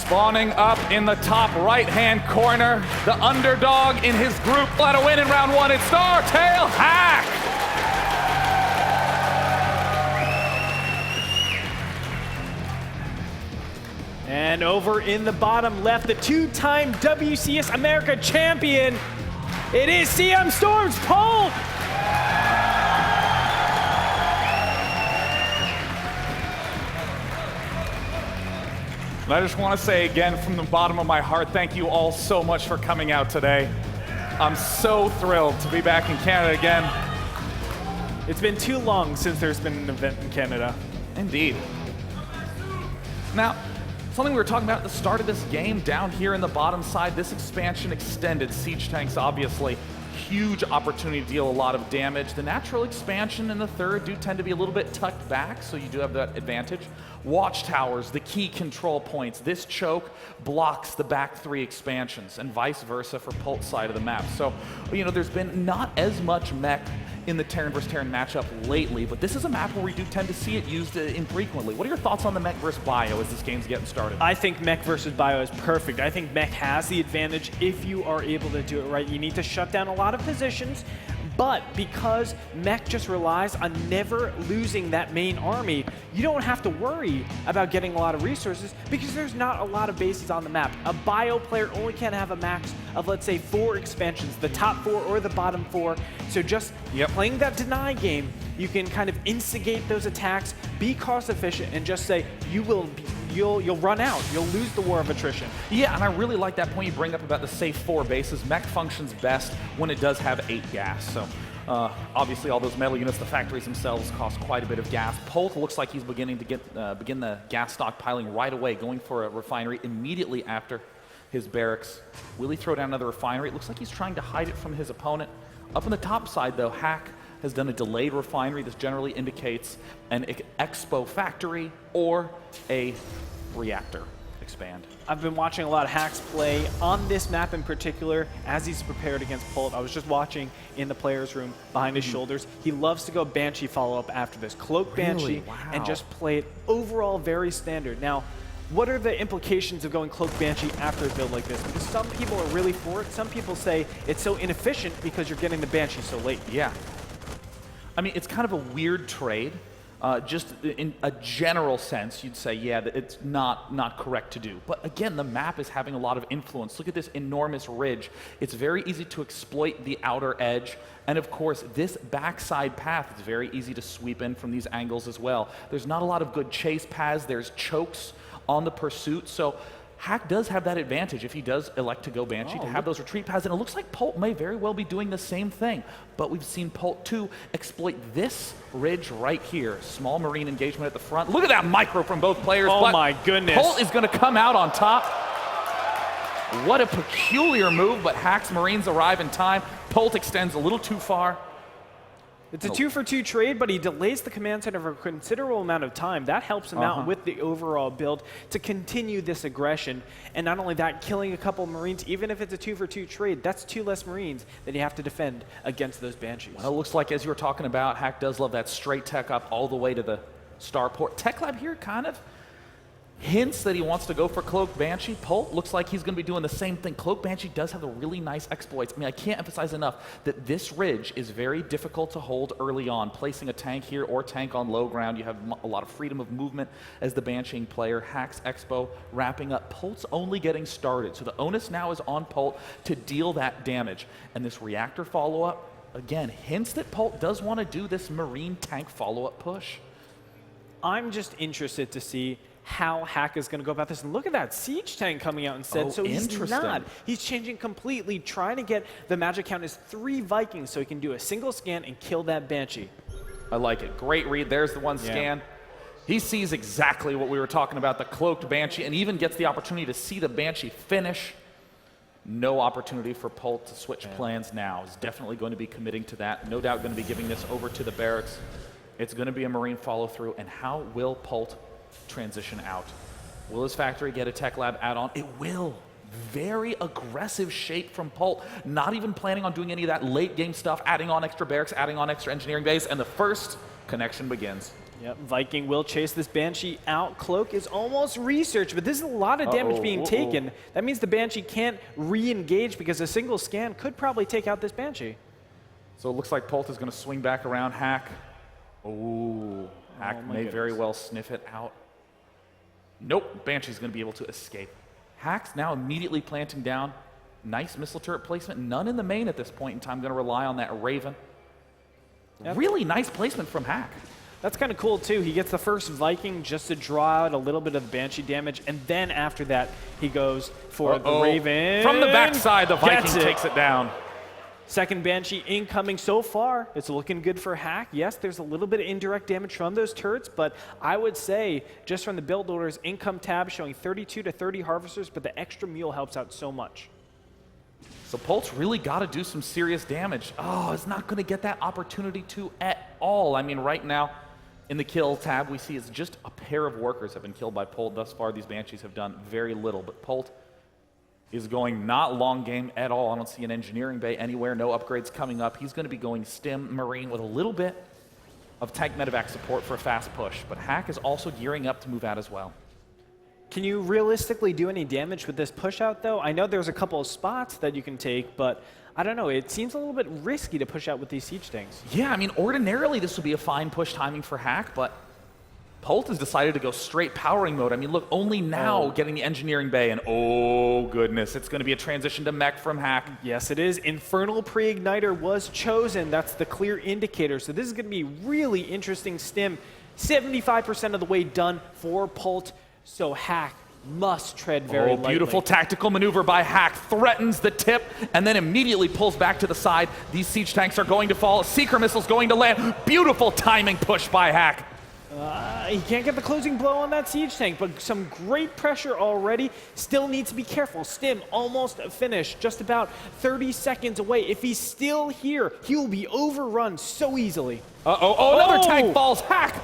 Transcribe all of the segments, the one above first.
Spawning up in the top right-hand corner, the underdog in his group. Let a win in round one. It's Startail Hack. And over in the bottom left, the two-time WCS America champion, it is CM Storm's Polt. And I just want to say again from the bottom of my heart, thank you all so much for coming out today. I'm so thrilled to be back in Canada again. It's been too long since there's been an event in Canada. Indeed. Now, something we were talking about at the start of this game, down here in the bottom side, this expansion extended siege tanks, obviously. Huge opportunity to deal a lot of damage. The natural expansion and the third do tend to be a little bit tucked back, so you do have that advantage. Watchtowers, the key control points. This choke blocks the back three expansions, and vice versa for Polt's side of the map. So, you know, there's been not as much mech in the Terran vs. Terran matchup lately, but this is a map where we do tend to see it used infrequently. What are your thoughts on the mech versus bio as this game's getting started? I think mech versus bio is perfect. I think mech has the advantage if you are able to do it right. You need to shut down a lot of positions, but because mech just relies on never losing that main army, you don't have to worry about getting a lot of resources because there's not a lot of bases on the map. A bio player only can have a max of, let's say, 4 expansions, the top 4 or the bottom 4. So just playing that deny game, you can kind of instigate those attacks, be cost efficient, and just say you'll run out. You'll lose the war of attrition. Yeah, and I really like that point you bring up about the safe 4 bases. Mech functions best when it does have 8 gas. So obviously all those metal units, the factories themselves cost quite a bit of gas. Polt looks like he's beginning to begin the gas stockpiling right away, going for a refinery immediately after his barracks. Will he throw down another refinery? It looks like he's trying to hide it from his opponent. Up on the top side, though, Hack has done a delayed refinery. This generally indicates an expo factory or a reactor expand. I've been watching a lot of Hacks play on this map in particular as he's prepared against Polt. I was just watching in the player's room behind his shoulders. He loves to go Banshee follow-up after this. Cloak Banshee and just play it overall very standard. Now, what are the implications of going Cloak Banshee after a build like this? Because some people are really for it. Some people say it's so inefficient because you're getting the Banshee so late. Yeah. I mean, it's kind of a weird trade. Just in a general sense, you'd say, yeah, that it's not correct to do. But again, the map is having a lot of influence. Look at this enormous ridge. It's very easy to exploit the outer edge. And of course, this backside path is very easy to sweep in from these angles as well. There's not a lot of good chase paths. There's chokes on the pursuit. So Hack does have that advantage if he does elect to go Banshee to have those retreat paths. And it looks like Polt may very well be doing the same thing. But we've seen Polt too exploit this ridge right here. Small Marine engagement at the front. Look at that micro from both players. Oh my goodness. Polt is going to come out on top. What a peculiar move, but Hack's Marines arrive in time. Polt extends a little too far. It's a 2-for-2 trade, but he delays the command center for a considerable amount of time. That helps him out with the overall build to continue this aggression. And not only that, killing a couple Marines, even if it's a 2-for-2 trade, that's 2 less Marines that you have to defend against those Banshees. Well, it looks like, as you were talking about, Hack does love that straight tech up all the way to the starport. Tech Lab here kind of hints that he wants to go for Cloak Banshee. Polt looks like he's going to be doing the same thing. Cloak Banshee does have the really nice exploits. I mean, I can't emphasize enough that this ridge is very difficult to hold early on. Placing a tank here or tank on low ground, you have a lot of freedom of movement as the Banshee player. Hack's Expo wrapping up. Polt's only getting started, so the onus now is on Polt to deal that damage. And this reactor follow-up, again, hints that Polt does want to do this Marine tank follow-up push. I'm just interested to see how Hack is going to go about this. And look at that siege tank coming out instead. So he's not. He's changing completely, trying to get the magic count as 3 Vikings so he can do a single scan and kill that Banshee. I like it. Great read. There's the one scan. He sees exactly what we were talking about, the cloaked Banshee, and even gets the opportunity to see the Banshee finish. No opportunity for Polt to switch plans now. He's definitely going to be committing to that. No doubt going to be giving this over to the barracks. It's going to be a Marine follow-through. And how will Polt transition out? Will his factory get a Tech Lab add-on? It will. Very aggressive shape from Polt. Not even planning on doing any of that late game stuff, adding on extra barracks, adding on extra engineering base, and the first connection begins. Yep, Viking will chase this Banshee out. Cloak is almost researched, but this is a lot of damage being taken. That means the Banshee can't re-engage because a single scan could probably take out this Banshee. So it looks like Polt is going to swing back around Hack. Oh, Hack may very well sniff it out. Nope, Banshee's going to be able to escape. Hack's now immediately planting down. Nice missile turret placement. None in the main at this point in time. Going to rely on that Raven. Yep. Really nice placement from Hack. That's kind of cool, too. He gets the first Viking just to draw out a little bit of the Banshee damage, and then after that, he goes for the Raven. From the backside, the Viking takes it down. Second Banshee incoming so far. It's looking good for Hack. Yes, there's a little bit of indirect damage from those turrets, but I would say just from the build orders, income tab showing 32 to 30 harvesters, but the extra mule helps out so much. So Polt's really got to do some serious damage. Oh, it's not going to get that opportunity to at all. I mean, right now in the kill tab, we see it's just a pair of workers have been killed by Polt. Thus far, these Banshees have done very little, but Polt is going not long game at all. I don't see an engineering bay anywhere. No upgrades coming up. He's going to be going Stim Marine with a little bit of tank medevac support for a fast push, but Hack is also gearing up to move out as well. Can you realistically do any damage with this push out, though? I know there's a couple of spots that you can take, but I don't know. It seems a little bit risky to push out with these siege tanks. Yeah, I mean, ordinarily this would be a fine push timing for Hack, but Polt has decided to go straight powering mode. I mean, look, only now getting the engineering bay, and oh goodness, it's going to be a transition to mech from Hack. Yes, it is. Infernal Pre-Igniter was chosen. That's the clear indicator. So this is going to be really interesting stim. 75% of the way done for Polt. So Hack must tread very lightly. Beautiful tactical maneuver by Hack. Threatens the tip and then immediately pulls back to the side. These siege tanks are going to fall. A Seeker missile's going to land. Beautiful timing push by Hack. He can't get the closing blow on that siege tank, but some great pressure already. Still needs to be careful. Stim almost finished, just about 30 seconds away. If he's still here, he will be overrun so easily. Another tank falls. Hack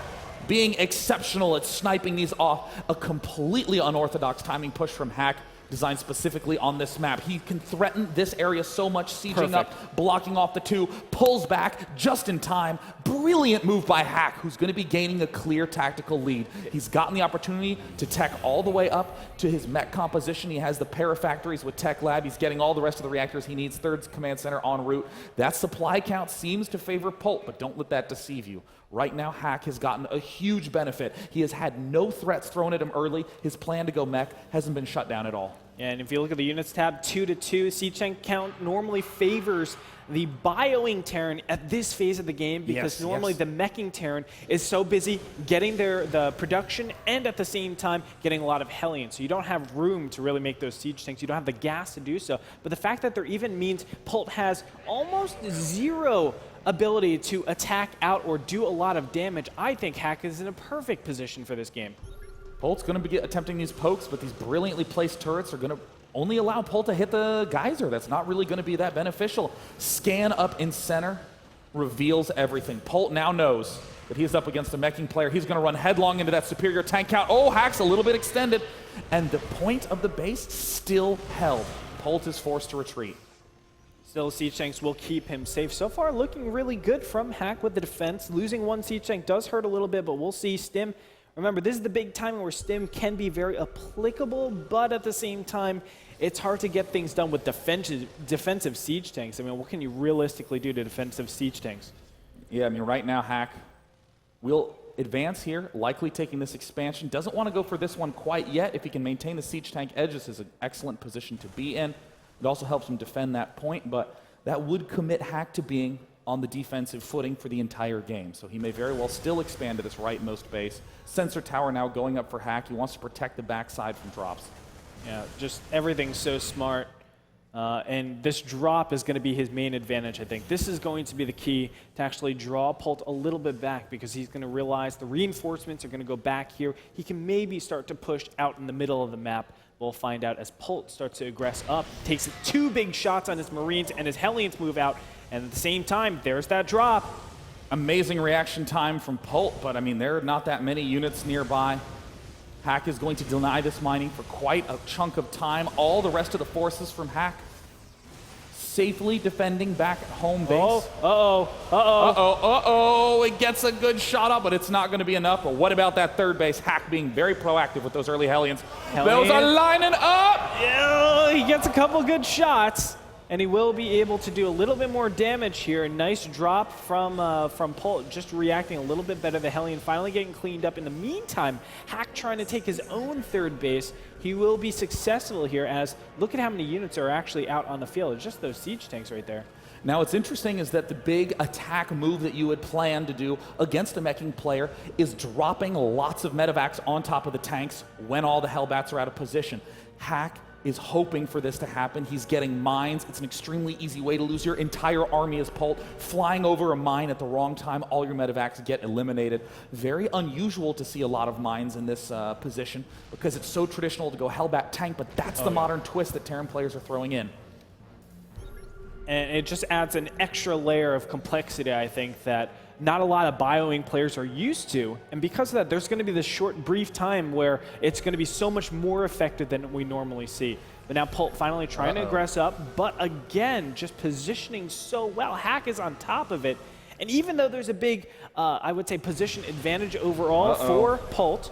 being exceptional at sniping these off. A completely unorthodox timing push from Hack, designed specifically on this map. He can threaten this area so much, sieging up, blocking off the two, pulls back just in time. Brilliant move by Hack, who's going to be gaining a clear tactical lead. He's gotten the opportunity to tech all the way up to his mech composition. He has the parafactories with Tech Lab. He's getting all the rest of the reactors he needs. Third command center en route. That supply count seems to favor Polt, but don't let that deceive you. Right now, Hack has gotten a huge benefit. He has had no threats thrown at him early. His plan to go mech hasn't been shut down at all. And if you look at the units tab, 2 to 2, siege tank count normally favors the bioing Terran at this phase of the game because normally the meching Terran is so busy getting the production and at the same time getting a lot of Hellion. So you don't have room to really make those siege tanks. You don't have the gas to do so. But the fact that there even means Polt has almost zero ability to attack out or do a lot of damage, I think Hack is in a perfect position for this game. Polt's going to be attempting these pokes, but these brilliantly placed turrets are going to only allow Polt to hit the geyser. That's not really going to be that beneficial. Scan up in center reveals everything. Polt now knows that he's up against a meching player. He's going to run headlong into that superior tank count. Oh, Hack's a little bit extended, and the point of the base still held. Polt is forced to retreat. Still, siege tanks will keep him safe. So far, looking really good from Hack with the defense. Losing one siege tank does hurt a little bit, but we'll see. Stim, remember, this is the big time where Stim can be very applicable, but at the same time, it's hard to get things done with defensive siege tanks. I mean, what can you realistically do to defensive siege tanks? Yeah, I mean, right now, Hack will advance here, likely taking this expansion. Doesn't want to go for this one quite yet. If he can maintain the siege tank edge, this is an excellent position to be in. It also helps him defend that point, but that would commit Hack to being on the defensive footing for the entire game. So he may very well still expand to this rightmost base. Sensor tower now going up for Hack. He wants to protect the backside from drops. Yeah, just everything's so smart. And this drop is going to be his main advantage, I think. This is going to be the key to actually draw Polt a little bit back because he's going to realize the reinforcements are going to go back here. He can maybe start to push out in the middle of the map. We'll find out as Polt starts to aggress up, takes 2 big shots on his Marines, and his Hellions move out. And at the same time, there's that drop. Amazing reaction time from Polt, but I mean, there are not that many units nearby. Hack is going to deny this mining for quite a chunk of time. All the rest of the forces from Hack safely defending back at home base. It gets a good shot up, but it's not going to be enough. But what about that third base? Hack being very proactive with those early Hellions. Those are lining up! Yeah, he gets a couple good shots, and he will be able to do a little bit more damage here. Nice drop from Polt, just reacting a little bit better. The Hellion finally getting cleaned up. In the meantime, Hack trying to take his own third base. He will be successful here, as look at how many units are actually out on the field. It's just those siege tanks right there. Now, what's interesting is that the big attack move that you would plan to do against a meching player is dropping lots of medevacs on top of the tanks when all the Hellbats are out of position. Hack is hoping for this to happen. He's getting mines. It's an extremely easy way to lose your entire army as Polt. Flying over a mine at the wrong time, all your medevacs get eliminated. Very unusual to see a lot of mines in this position because it's so traditional to go Hellbat tank, but that's the modern twist that Terran players are throwing in. And it just adds an extra layer of complexity, I think, that not a lot of Bioing players are used to. And because of that, there's going to be this short, brief time where it's going to be so much more effective than we normally see. But now Polt finally trying to aggress up, but again, just positioning so well. Hack is on top of it. And even though there's a big, I would say, position advantage overall for Polt,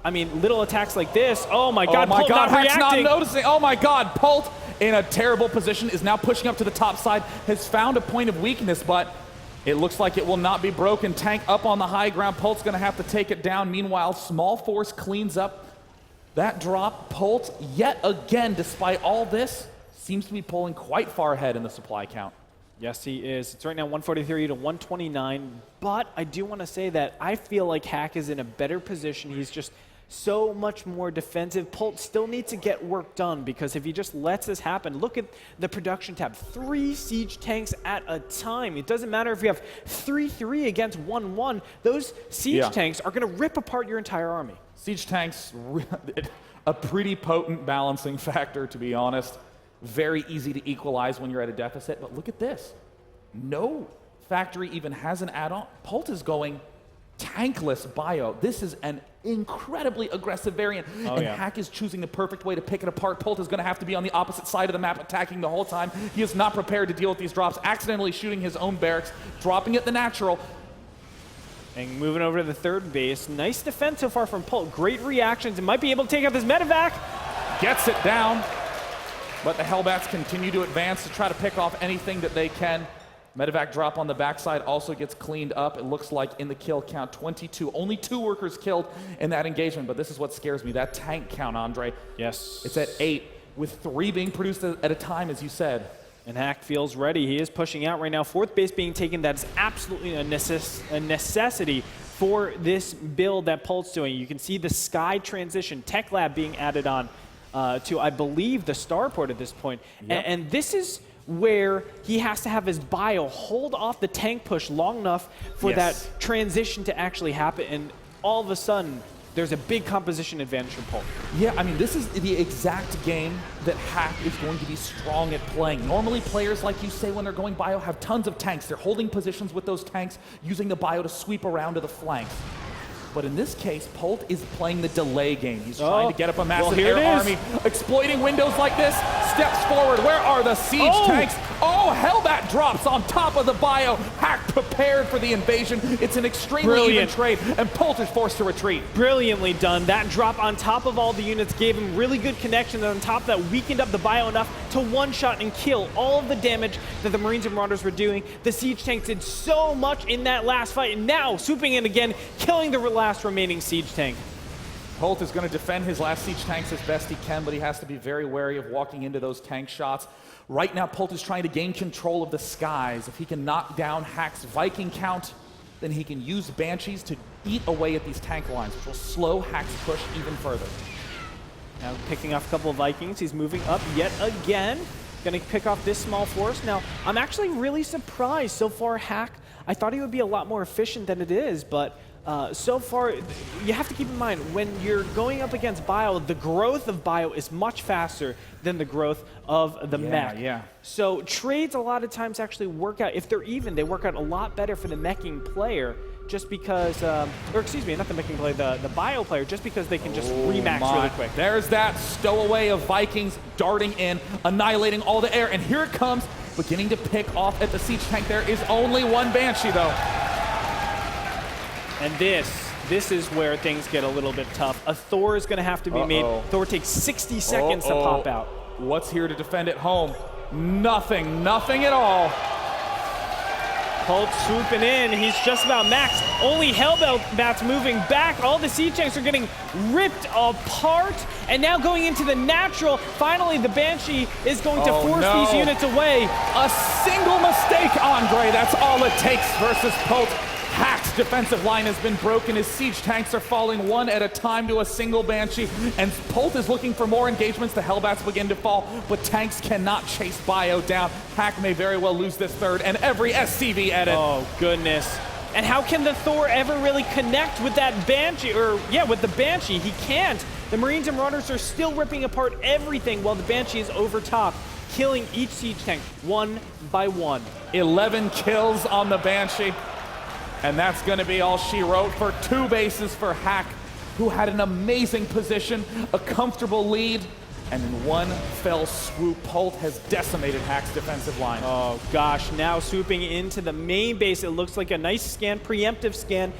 I mean, little attacks like this, oh my God, Polt not Hack's reacting. not noticing. Oh my God, Polt in a terrible position is now pushing up to the top side, has found a point of weakness, but it looks like it will not be broken. Tank up on the high ground. Polt's going to have to take it down. Meanwhile, Small Force cleans up that drop. Polt, yet again, despite all this, seems to be pulling quite far ahead in the supply count. Yes, he is. It's right now 143 to 129, but I do want to say that I feel like Hack is in a better position. He's just so much more defensive. Polt still needs to get work done, because if he just lets this happen, look at the production tab. 3 siege tanks at a time. It doesn't matter if you have 3-3 against 1-1. Those siege tanks are going to rip apart your entire army. Siege tanks, a pretty potent balancing factor, to be honest. Very easy to equalize when you're at a deficit, but look at this. No factory even has an add-on. Polt is going tankless bio. This is an incredibly aggressive variant, Hack is choosing the perfect way to pick it apart. Polt is going to have to be on the opposite side of the map, attacking the whole time. He is not prepared to deal with these drops, accidentally shooting his own barracks, dropping it the natural. And moving over to the third base. Nice defense so far from Polt. Great reactions, and might be able to take out this medevac. Gets it down, but the Hellbats continue to advance to try to pick off anything that they can. Medevac drop on the backside also gets cleaned up. It looks like in the kill count, 22. Only 2 workers killed in that engagement, but this is what scares me. That tank count, Andre. Yes. It's at 8, with 3 being produced at a time, as you said. And Hack feels ready. He is pushing out right now. 4th base being taken. That is absolutely a necessity for this build that Polt's doing. You can see the sky transition, Tech Lab being added on to, I believe, the starport at this point. Yep. And this is where he has to have his bio hold off the tank push long enough for that transition to actually happen. And all of a sudden, there's a big composition advantage for Polt. Yeah, I mean, this is the exact game that Hack is going to be strong at playing. Normally, players, like you say, when they're going bio, have tons of tanks. They're holding positions with those tanks, using the bio to sweep around to the flanks. But in this case, Polt is playing the delay game. He's trying to get up a massive air army, exploiting windows like this, steps forward. Where are the siege tanks? Oh, Hellbat drops on top of the bio. Hack prepared for the invasion. It's an extremely even trade, and Polt is forced to retreat. Brilliantly done. That drop on top of all the units gave him really good connection, and on top of that, weakened up the bio enough to one-shot and kill all of the damage that the Marines and Marauders were doing. The siege tanks did so much in that last fight, and now swooping in again, killing the last remaining siege tank. Polt is going to defend his last siege tanks as best he can, but he has to be very wary of walking into those tank shots. Right now, Polt is trying to gain control of the skies. If he can knock down Hack's Viking count, then he can use Banshees to eat away at these tank lines, which will slow Hack's push even further. Now picking off a couple of Vikings. He's moving up yet again. Going to pick off this small force. Now, I'm actually really surprised so far, Hack. I thought he would be a lot more efficient than it is, but so far, you have to keep in mind, when you're going up against bio, the growth of bio is much faster than the growth of the mech. So trades a lot of times actually work out, if they're even, they work out a lot better for the meching player, just because, or excuse me, not the meching player, the bio player, just because they can just remax really quick. There's that stowaway of Vikings darting in, annihilating all the air, and here it comes. beginning to pick off at the siege tank. There is only one Banshee, though. And this is where things get a little bit tough. A Thor is going to have to be made. Thor takes 60 seconds to pop out. What's here to defend at home? Nothing at all. Polt swooping in. He's just about max. Only Hellbat's moving back. All the siege tanks are getting ripped apart. And now going into the natural. Finally, the Banshee is going to force these units away. A single mistake, Andre. That's all it takes versus Polt. Hack's defensive line has been broken. His siege tanks are falling one at a time to a single Banshee, and Polt is looking for more engagements. The Hellbats begin to fall, but tanks cannot chase Bio down. Hack may very well lose this third, and every SCV edit. Oh, goodness. And how can the Thor ever really connect with that Banshee, with the Banshee? He can't. The Marines and Marauders are still ripping apart everything while the Banshee is over top, killing each siege tank one by one. 11 kills on the Banshee. And that's going to be all she wrote for 2 bases for Hack, who had an amazing position, a comfortable lead, and in one fell swoop, Polt has decimated Hack's defensive line. Oh gosh, now swooping into the main base. It looks like a nice scan, preemptive scan.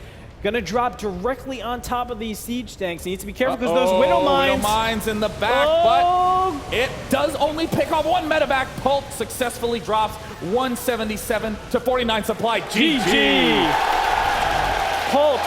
Gonna drop directly on top of these siege tanks. He needs to be careful because those Widow Mines. Widow Mines in the back, but it does only pick off 1 medevac. Polt successfully drops 177 to 49 supply. GG. Polt